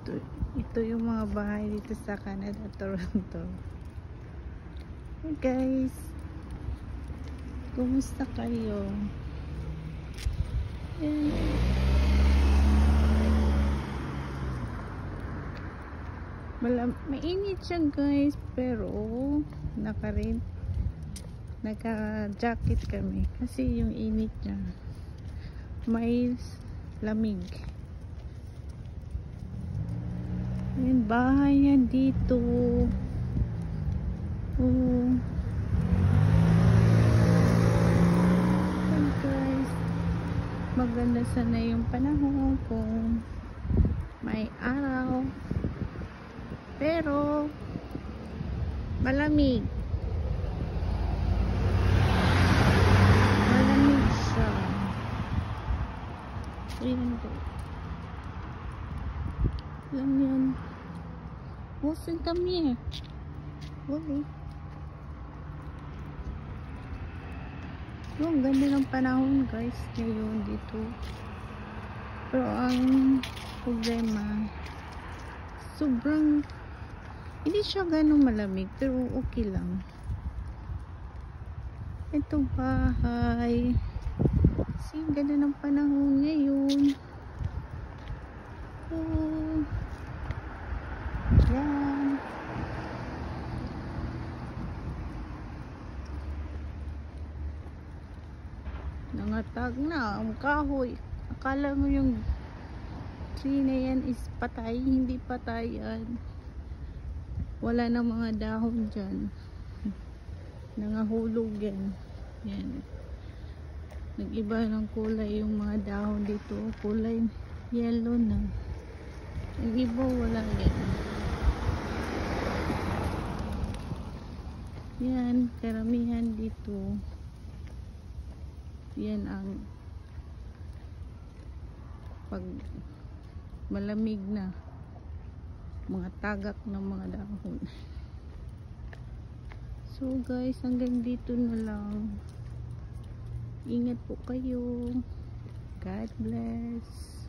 Ito yung mga bahay dito sa Canada, Toronto. Hey guys, kumusta kayo? Yan. Mainit siya guys, pero naka-jacket kami kasi yung init niya may lamig. Yung bahay yan dito. Yan guys, maganda sana yung panahon kung may araw, pero malamig siya. Alam yan. Listen, come here. Okay. So, ang ganda ng panahon guys ngayon dito. Pero ang problema, sobrang hindi siya ganun malamig, pero okay lang. Ito bahay. Kasi ang ganda ng panahon ngayon. Yan. Nangatag na ang kahoy. Akala mo yung tree na yan is patay, hindi patay yan. Wala na mga dahon dyan. Nangahulog yan. Yan. Nag-iba ng kulay yung mga dahon dito. Kulay yellow na. Yung iba wala yan. Yan. Karamihan dito. Yan ang pag malamig na, mga tagak ng mga dahon. So guys, hanggang dito na lang. Ingat po kayo. God bless.